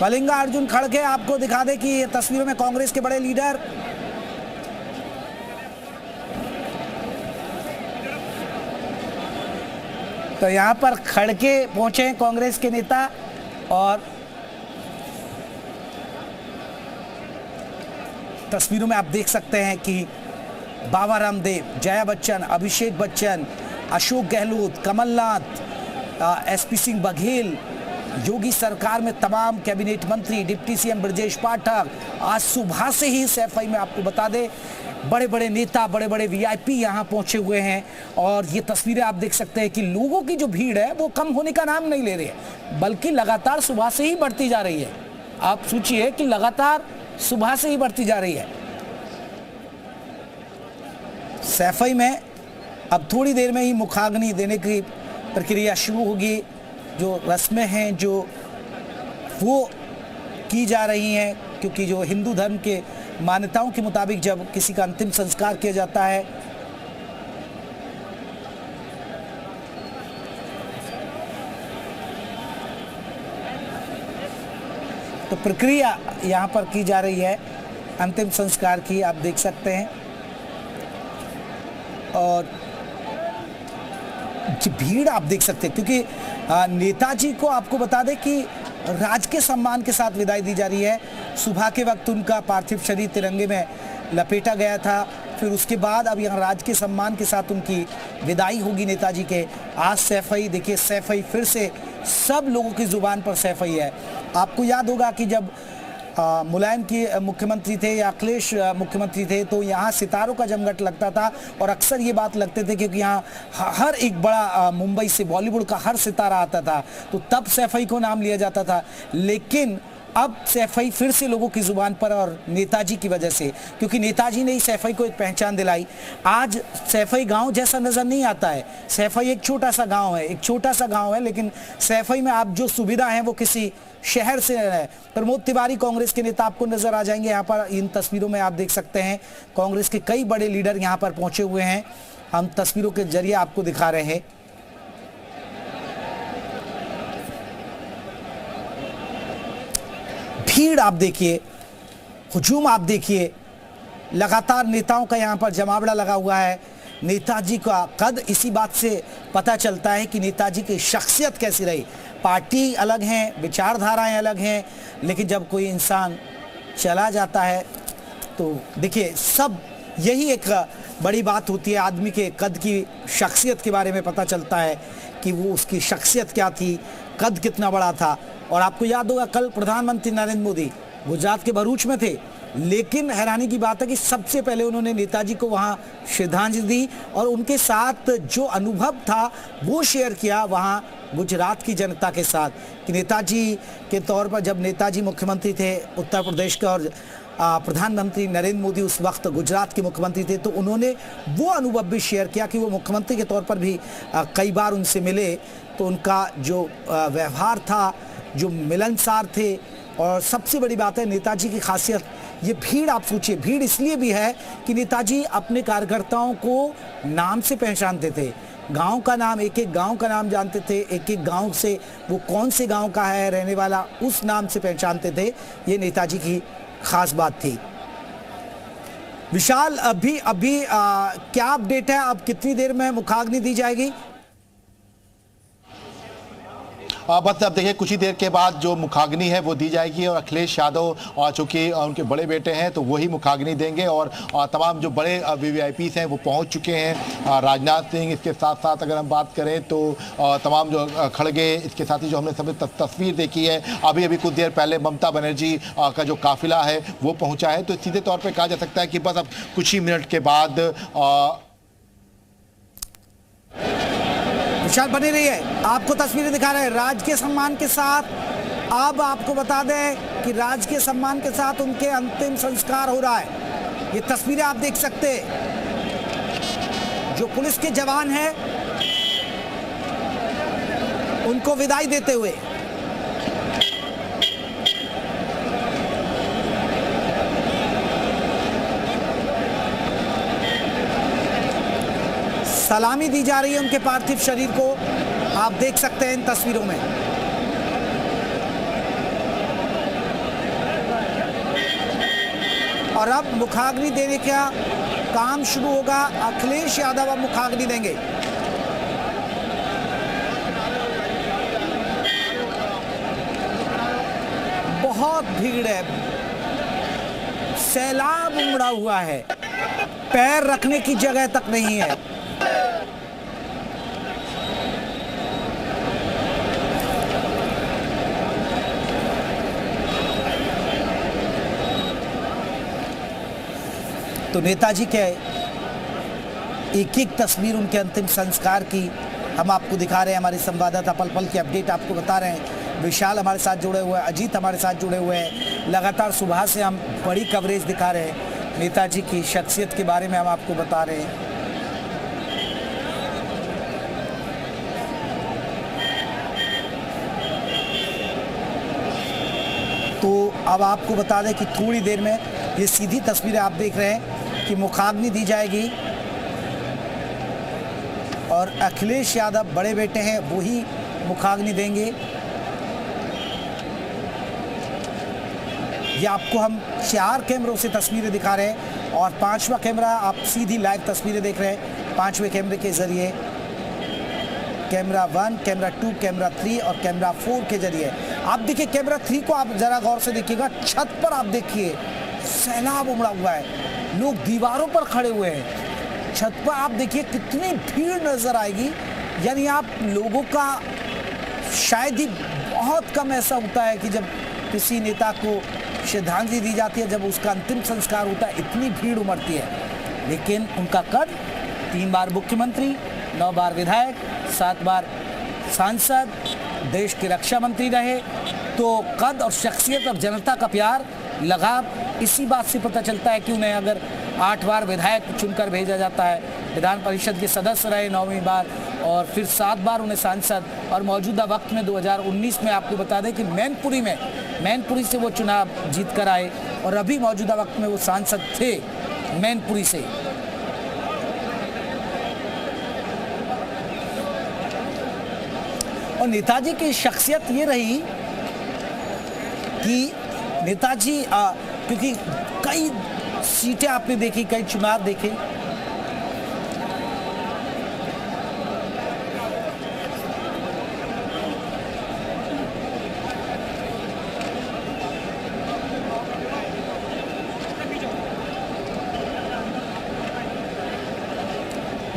मल्लिकार्जुन खड़गे आपको दिखा दे कि ये तस्वीरों में कांग्रेस के बड़े लीडर तो यहां पर खड़गे पहुंचे हैं कांग्रेस के नेता और तस्वीरों में आप देख सकते हैं कि बाबा रामदेव, जया बच्चन, अभिषेक बच्चन, अशोक गहलोत, कमलनाथ, एसपी सिंह बघेल, योगी सरकार में तमाम कैबिनेट मंत्री, डिप्टी सीएम ब्रजेश पाठक, आज सुबह से ही सैफई में आपको बता दें बड़े बड़े नेता, बड़े बड़े वीआईपी यहां पहुंचे हुए हैं। और ये तस्वीरें आप देख सकते हैं कि लोगों की जो भीड़ है वो कम होने का नाम नहीं ले रही है, बल्कि लगातार सुबह से ही बढ़ती जा रही है। आप सोचिए कि लगातार सुबह से ही बढ़ती जा रही है। सैफई में अब थोड़ी देर में ही मुखाग्नि देने की प्रक्रिया शुरू होगी। जो रस्में हैं जो वो की जा रही हैं, क्योंकि जो हिंदू धर्म के मान्यताओं के मुताबिक जब किसी का अंतिम संस्कार किया जाता है तो प्रक्रिया यहाँ पर की जा रही है अंतिम संस्कार की, आप देख सकते हैं। और भीड़ आप देख सकते हैं, क्योंकि नेताजी को आपको बता दें कि राजकीय सम्मान के साथ विदाई दी जा रही है। सुबह के वक्त उनका पार्थिव शरीर तिरंगे में लपेटा गया था, फिर उसके बाद अब यहाँ राजकीय सम्मान के साथ उनकी विदाई होगी नेताजी के। आज सैफई देखिए, सैफई फिर से सब लोगों की जुबान पर सैफई है। आपको याद होगा कि जब मुलायम की मुख्यमंत्री थे या अखिलेश मुख्यमंत्री थे तो यहाँ सितारों का जमघट लगता था, और अक्सर ये बात लगते थे क्योंकि यहाँ हर एक बड़ा मुंबई से बॉलीवुड का हर सितारा आता था, तो तब सैफई को नाम लिया जाता था। लेकिन अब सैफई फिर से लोगों की जुबान पर, और नेताजी की वजह से, क्योंकि नेताजी ने ही सैफई को एक पहचान दिलाई। आज सैफई गांव जैसा नजर नहीं आता है। सैफई एक छोटा सा गांव है, एक छोटा सा गांव है, लेकिन सैफई में आप जो सुविधा है वो किसी शहर से है। प्रमोद तिवारी कांग्रेस के नेता आपको नजर आ जाएंगे यहाँ पर। इन तस्वीरों में आप देख सकते हैं कांग्रेस के कई बड़े लीडर यहाँ पर पहुंचे हुए हैं। हम तस्वीरों के जरिए आपको दिखा रहे हैं। भीड़ आप देखिए, हुजूम आप देखिए, लगातार नेताओं का यहाँ पर जमावड़ा लगा हुआ है। नेताजी का कद इसी बात से पता चलता है कि नेताजी की शख्सियत कैसी रही। पार्टी अलग हैं, विचारधाराएं अलग हैं, लेकिन जब कोई इंसान चला जाता है तो देखिए सब यही एक बड़ी बात होती है। आदमी के कद की, शख्सियत के बारे में पता चलता है कि वो उसकी शख्सियत क्या थी, कद कितना बड़ा था। और आपको याद होगा कल प्रधानमंत्री नरेंद्र मोदी गुजरात के भरूच में थे, लेकिन हैरानी की बात है कि सबसे पहले उन्होंने नेताजी को वहां श्रद्धांजलि दी और उनके साथ जो अनुभव था वो शेयर किया वहां गुजरात की जनता के साथ। कि नेताजी के तौर पर जब नेताजी मुख्यमंत्री थे उत्तर प्रदेश के और प्रधानमंत्री नरेंद्र मोदी उस वक्त गुजरात के मुख्यमंत्री थे, तो उन्होंने वो अनुभव भी शेयर किया कि वो मुख्यमंत्री के तौर पर भी कई बार उनसे मिले, तो उनका जो व्यवहार था, जो मिलनसार थे। और सबसे बड़ी बात है नेताजी की खासियत, ये भीड़ आप सोचिए, भीड़ इसलिए भी है कि नेताजी अपने कार्यकर्ताओं को नाम से पहचानते थे। गांव का नाम, एक एक गांव का नाम जानते थे, एक एक गांव से वो कौन से गांव का है रहने वाला उस नाम से पहचानते थे। ये नेताजी की खास बात थी। विशाल, अभी क्या अपडेट है? अब कितनी देर में मुखाग्नि दी जाएगी? बस अब देखिए कुछ ही देर के बाद जो मुखाग्नि है वो दी जाएगी, और अखिलेश यादव चूंकि उनके बड़े बेटे हैं तो वही मुखाग्नि देंगे। और तमाम जो बड़े वीवीआईपीस हैं वो पहुंच चुके हैं। राजनाथ सिंह, इसके साथ साथ अगर हम बात करें तो तमाम जो खड़गे, इसके साथ ही जो हमने सब तस्वीर देखी है अभी कुछ देर पहले ममता बनर्जी का जो काफिला है वो पहुँचा है। तो सीधे तौर पर कहा जा सकता है कि बस अब कुछ ही मिनट के बाद विशाल बने रही है, आपको तस्वीरें दिखा रहे हैं राजकीय सम्मान के साथ। अब आपको बता दें कि राजकीय सम्मान के साथ उनके अंतिम संस्कार हो रहा है। ये तस्वीरें आप देख सकते हैं, जो पुलिस के जवान हैं उनको विदाई देते हुए। सलामी दी जा रही है उनके पार्थिव शरीर को, आप देख सकते हैं इन तस्वीरों में। और अब मुखाग्नि देने का काम शुरू होगा। अखिलेश यादव अब मुखाग्नि देंगे। बहुत भीड़ है, सैलाब उमड़ा हुआ है, पैर रखने की जगह तक नहीं है। तो नेताजी के एक एक तस्वीर उनके अंतिम संस्कार की हम आपको दिखा रहे हैं। हमारे संवाददाता पल पल की अपडेट आपको बता रहे हैं। विशाल हमारे साथ जुड़े हुए हैं, अजीत हमारे साथ जुड़े हुए हैं। लगातार सुबह से हम बड़ी कवरेज दिखा रहे हैं, नेताजी की शख्सियत के बारे में हम आपको बता रहे हैं। तो अब आपको बता दें कि थोड़ी देर में ये सीधी तस्वीरें आप देख रहे हैं कि मुखाग्नि दी जाएगी और अखिलेश यादव बड़े बेटे हैं, वही मुखाग्नि देंगे। ये आपको हम 4 कैमरों से तस्वीरें दिखा रहे हैं और 5वां कैमरा आप सीधी लाइव तस्वीरें देख रहे हैं 5वें कैमरे के जरिए। कैमरा 1, कैमरा 2, कैमरा 3 और कैमरा 4 के जरिए। आप देखिए कैमरा 3 को आप जरा गौर से देखिएगा। छत पर आप देखिए सैलाब उमड़ा हुआ है, लोग दीवारों पर खड़े हुए हैं। छत पर आप देखिए कितनी भीड़ नजर आएगी। यानी आप लोगों का शायद ही बहुत कम ऐसा होता है कि जब किसी नेता को श्रद्धांजलि दी जाती है, जब उसका अंतिम संस्कार होता है, इतनी भीड़ उमड़ती है। लेकिन उनका कद 3 बार मुख्यमंत्री, 9 बार विधायक, 7 बार सांसद, देश के रक्षा मंत्री रहे। तो कद और शख्सियत और जनता का प्यार, लगाव इसी बात से पता चलता है कि उन्हें अगर 8 बार विधायक चुनकर भेजा जाता है, विधान परिषद के सदस्य रहे 9वीं बार और फिर 7 बार उन्हें सांसद, और मौजूदा वक्त में 2019 में आपको बता दें कि मैनपुरी से वो चुनाव जीत कर आए और अभी मौजूदा वक्त में वो सांसद थे मैनपुरी से। और नेताजी की शख्सियत ये रही कि नेताजी क्योंकि कई सीटें आपने देखी, कई चुनाव देखे,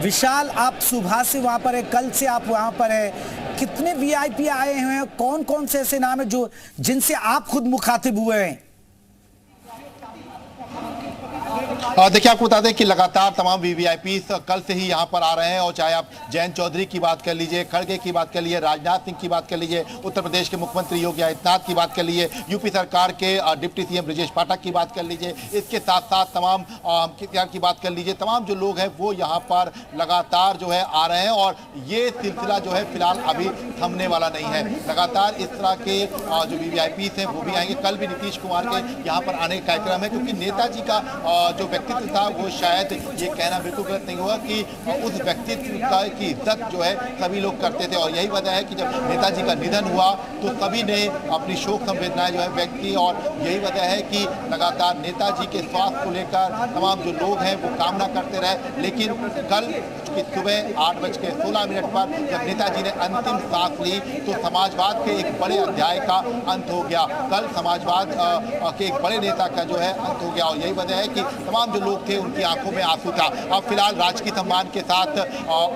विशाल आप सुबह से वहां पर है, कल से आप वहां पर है, कितने वीआईपी आए हैं, कौन कौन से ऐसे नाम है जो जिनसे आप खुद मुखातिब हुए हैं? देखिए आपको बता दें कि लगातार तमाम वीवीआईपी कल से ही यहां पर आ रहे हैं और चाहे आप जयंत चौधरी की बात कर लीजिए, खड़गे की बात कर लीजिए, राजनाथ सिंह की बात कर लीजिए, उत्तर प्रदेश के मुख्यमंत्री योगी आदित्यनाथ की बात कर लीजिए, यूपी सरकार के डिप्टी सीएम ब्रजेश पाठक की बात कर लीजिए, इसके साथ साथ तमाम की बात कर लीजिए, तमाम जो लोग हैं वो यहाँ पर लगातार जो है आ रहे हैं और ये सिलसिला जो है फिलहाल अभी थमने वाला नहीं है। लगातार इस तरह के जो वीवीआईपी हैं वो भी आएंगे। कल भी नीतीश कुमार के यहाँ पर आने का कार्यक्रम है क्योंकि नेताजी का जो व्यक्तित्व था वो शायद ये कहना बिल्कुल गलत नहीं होगा कि उस व्यक्तित्व की इज्जत जो है सभी लोग करते थे और यही वजह है कि जब नेताजी का निधन हुआ तो सभी ने अपनी शोक संवेदनाएं जो है व्यक्त की और यही वजह है कि लगातार नेताजी के स्वास्थ्य को लेकर तमाम जो लोग हैं वो कामना करते रहे। लेकिन कल की सुबह 8:16 पर जब नेताजी ने अंतिम सांस ली तो समाजवाद के एक बड़े अध्याय का अंत हो गया। कल समाजवाद के एक बड़े नेता का जो है अंत हो गया और यही वजह है कि तमाम जो लोग थे उनकी आंखों में आंसू था। अब फिलहाल राजकीय सम्मान के साथ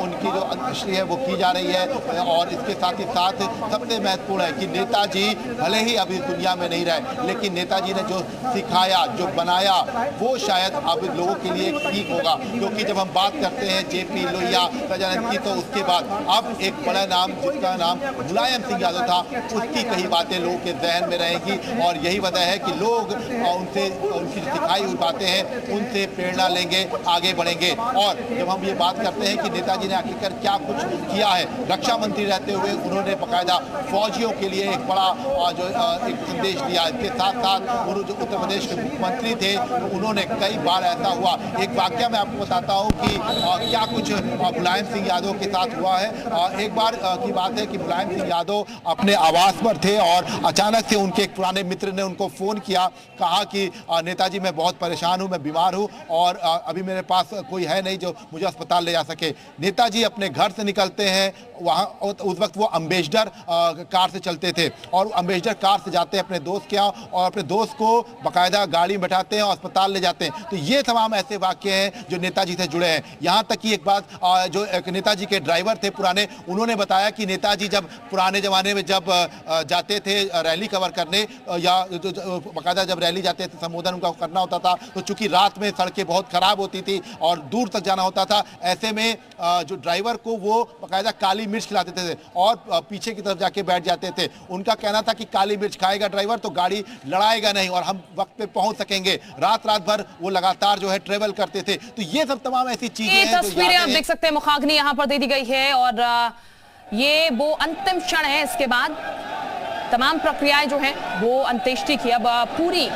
उनकी जो अंत्येष्टि है वो की जा रही है और इसके साथ ही साथ सबसे महत्वपूर्ण है कि नेताजी भले ही अभी दुनिया में नहीं रहे लेकिन नेताजी ने जो सिखाया, जो बनाया वो शायद अब लोगों के लिए एक सीख होगा। क्योंकि जब हम बात करते हैं जेपी लोहिया सजानंद की तो उसके बाद अब एक बड़ा नाम जिसका नाम मुलायम सिंह यादव था उसकी कई बातें लोगों के जहन में रहेंगी और यही वजह है कि लोग उनसे उनकी सिखाई हुई बातें हैं उनसे प्रेरणा लेंगे, आगे बढ़ेंगे। और जब हम ये बात करते हैं कि नेताजी ने आखिरकार क्या कुछ किया है, रक्षा मंत्री रहते हुए उन्होंने बाकायदा फौजियों के लिए एक बड़ा जो एक संदेश दिया। इसके साथ साथ उन्होंने जो उत्तर प्रदेश के मुख्यमंत्री थे उन्होंने कई बार ऐसा हुआ, एक वाक्य मैं आपको बताता हूँ कि क्या कुछ मुलायम सिंह यादव के साथ हुआ है। एक बार की बात है कि मुलायम सिंह यादव अपने आवास पर थे और अचानक से उनके एक पुराने मित्र ने उनको फ़ोन किया, कहा कि नेताजी मैं बहुत परेशान हूँ, मैं बीमार हूँ और अभी मेरे पास कोई है नहीं जो मुझे अस्पताल ले जा सके। नेताजी अपने घर से निकलते हैं, वहाँ उस वक्त वो अम्बेसडर कार से चलते थे और अम्बेसडर कार से जाते हैं अपने दोस्त के यहाँ और अपने दोस्त को बाकायदा गाड़ी में बैठाते हैं और अस्पताल ले जाते हैं। तो ये तमाम ऐसे वाक्य हैं जो नेताजी से जुड़े हैं। यहाँ तक कि एक बात जो एक नेताजी के ड्राइवर थे पुराने, उन्होंने बताया कि नेताजी जब पुराने ज़माने में जब जाते थे रैली कवर करने या बाकायदा जब रैली जाते थे संबोधन उनका करना होता था, तो चूंकि रात में सड़कें बहुत ख़राब होती थी और दूर तक जाना होता था, ऐसे में जो ड्राइवर को वो बाकायदा काली मिर्च खिलाते थे और पीछे की तरफ जाके बैठ जाते थे। उनका कहना था कि काली मिर्च खाएगा ड्राइवर तो गाड़ी लड़ाएगा नहीं और हम वक्त पे पहुंच सकेंगे। रात भर वो लगातार जो है ट्रेवल करते थे। तो ये सब तमाम ऐसी चीजें हैं। तस्वीरें आप देख सकते हैं, मुखाग्नि यहाँ पर दे दी गई है और ये वो अंतिम क्षण है। इसके बाद तमाम प्रक्रियाएं जो हैं वो अंत्येष्टि की अब पूरी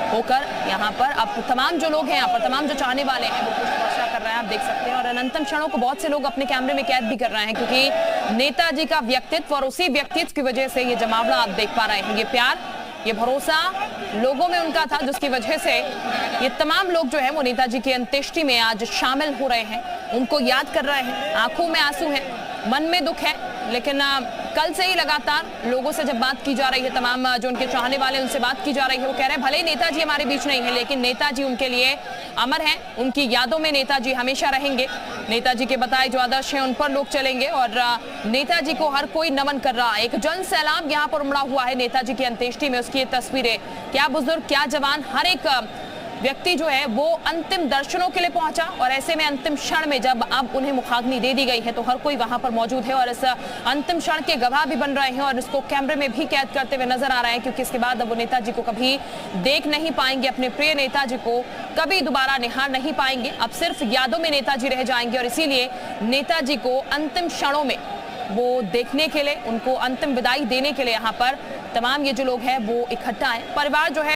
होकर यहाँ पर अब तमाम जो लोग हैं यहाँ पर, तमाम जो चाहने वाले हैं वो पुष्पवर्षा कर रहे हैं, आप देख सकते हैं। और अंतिम क्षणों को बहुत से लोग अपने कैमरे में कैद भी कर रहे हैं क्योंकि नेताजी का व्यक्तित्व और उसी व्यक्तित्व की वजह से ये जमावड़ा आप देख पा रहे हैं। ये प्यार, ये भरोसा लोगों में उनका था जिसकी वजह से ये तमाम लोग जो है वो नेताजी की अंत्येष्टि में आज शामिल हो रहे हैं, उनको याद कर रहे हैं। आंखों में आंसू है, मन में दुख है, लेकिन कल से ही लगातार लोगों से जब बात की जा रही है, तमाम जो उनके चाहने वाले उनसे बात की जा रही है, वो कह रहे हैं भले ही नेताजी हमारे बीच नहीं है लेकिन नेताजी उनके लिए अमर हैं, उनकी यादों में नेताजी हमेशा रहेंगे। नेताजी के बताए जो आदर्श हैं उन पर लोग चलेंगे और नेताजी को हर कोई नमन कर रहा है। एक जन सैलाब यहाँ पर उमड़ा हुआ है नेताजी की अंत्येष्टि में। उसकी ये तस्वीरें, क्या बुजुर्ग क्या जवान, हर एक व्यक्ति जो है वो अंतिम दर्शनों के लिए पहुंचा और ऐसे में अंतिम क्षण में जब अब उन्हें मुखाग्नि दे दी गई है तो हर कोई वहां पर मौजूद है और इस अंतिम क्षण के गवाह भी बन रहे हैं और इसको कैमरे में भी कैद करते हुए नजर आ रहे हैं क्योंकि इसके बाद अब वो नेताजी को कभी देख नहीं पाएंगे, अपने प्रिय नेताजी को कभी दोबारा निहार नहीं पाएंगे। अब सिर्फ यादों में नेताजी रह जाएंगे और इसीलिए नेताजी को अंतिम क्षणों में वो देखने के लिए, उनको अंतिम विदाई देने के लिए यहाँ पर तमाम ये जो लोग हैं वो इकट्ठा है। परिवार जो है